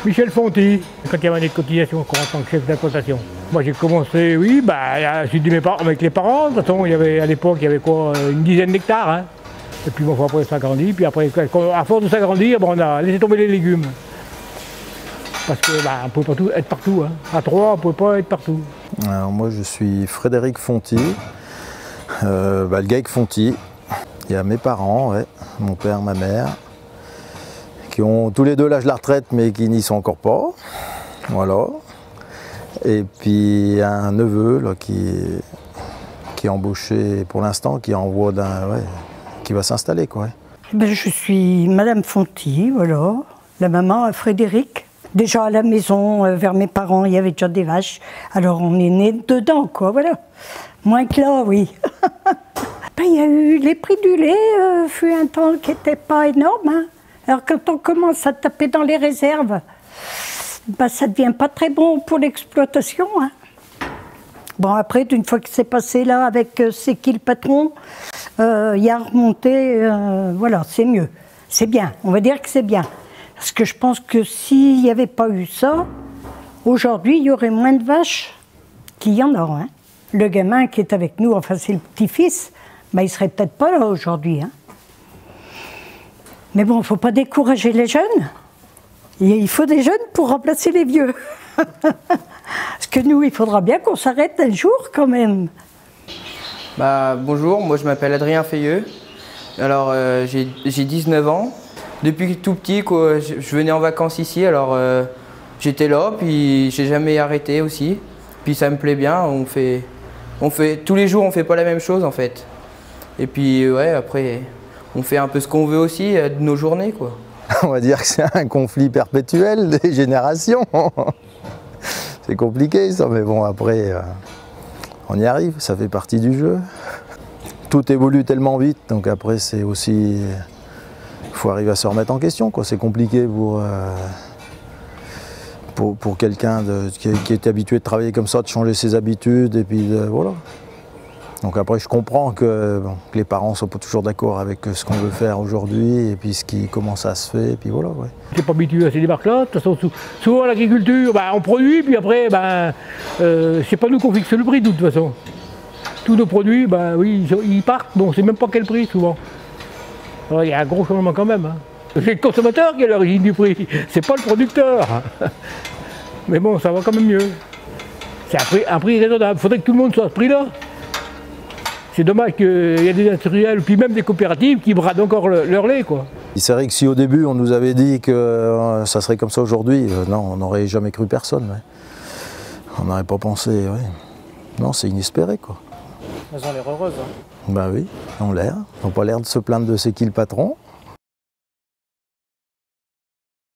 Michel Fonty, quand il y avait des cotisations en tant que chef d'exploitation. Moi j'ai commencé, oui, à la suite de mes parents, avec les parents. De toute façon, à l'époque, il y avait quoi, une dizaine d'hectares. Hein. Et puis bon, après ça grandit, puis après, à force de s'agrandir, on a laissé tomber les légumes. Parce qu'on ne peut pas être partout. Hein. À 3, on ne peut pas être partout. Alors moi je suis Frédéric Fonty, le GAEC Fonty. Il y a mes parents, ouais, mon père, ma mère, qui ont tous les deux l'âge de la retraite mais qui n'y sont encore pas. Voilà. Et puis un neveu là, qui est embauché pour l'instant, qui est en voie qui va s'installer. Quoi. Ben, je suis Madame Fonty, voilà, la maman à Frédéric. Déjà à la maison, vers mes parents, il y avait déjà des vaches. Alors on est né dedans, quoi, voilà. Moins que là, oui. Ben, il y a eu les prix du lait, fut un temps qui n'était pas énorme. Hein. Alors quand on commence à taper dans les réserves, ben, ça ne devient pas très bon pour l'exploitation. Hein. Bon, après, d'une fois que c'est passé là, avec C'est qui le patron, il y a remonté, voilà, c'est mieux. C'est bien, on va dire que c'est bien. Parce que je pense que s'il n'y avait pas eu ça, aujourd'hui, il y aurait moins de vaches qu'il y en a. Hein. Le gamin qui est avec nous, enfin c'est le petit-fils, ben, il ne serait peut-être pas là aujourd'hui. Hein. Mais bon, il ne faut pas décourager les jeunes. Il faut des jeunes pour remplacer les vieux. Parce que nous, il faudra bien qu'on s'arrête un jour quand même. Bah, bonjour, moi je m'appelle Adrien Feilleux. Alors j'ai 19 ans. Depuis tout petit, quoi, je venais en vacances ici, alors j'étais là, puis j'ai jamais arrêté aussi. Puis ça me plaît bien, tous les jours on fait pas la même chose en fait. Et puis ouais, après on fait un peu ce qu'on veut aussi de nos journées quoi. On va dire que c'est un conflit perpétuel des générations. C'est compliqué ça, mais bon après on y arrive, ça fait partie du jeu. Tout évolue tellement vite, donc après c'est aussi... Il faut arriver à se remettre en question. C'est compliqué pour quelqu'un qui est habitué de travailler comme ça, de changer ses habitudes. Et puis voilà. Donc après, je comprends que les parents ne sont pas toujours d'accord avec ce qu'on veut faire aujourd'hui et puis comment ça se fait. Et puis voilà. Ouais. Je n'ai pas habitué à ces démarches-là. De toute façon, souvent l'agriculture, on produit, puis après, c'est pas nous qu'on fixe le prix de toute façon. Tous nos produits, oui, ils partent, bon, on ne sait même pas quel prix souvent. Alors, il y a un gros changement quand même. Hein. C'est le consommateur qui est à l'origine du prix, c'est pas le producteur. Mais bon, ça va quand même mieux. C'est un prix raisonnable. Il faudrait que tout le monde soit à ce prix-là. C'est dommage qu'il y ait des industriels, puis même des coopératives qui bradent encore leur lait. C'est vrai que si au début on nous avait dit que ça serait comme ça aujourd'hui, non, on n'aurait jamais cru personne. Ouais. On n'aurait pas pensé. Ouais. Non, c'est inespéré. Quoi. Elles ont l'air heureuses. Hein. Ben oui, ils ont l'air. Ils n'ont pas l'air de se plaindre de C'est qui le patron.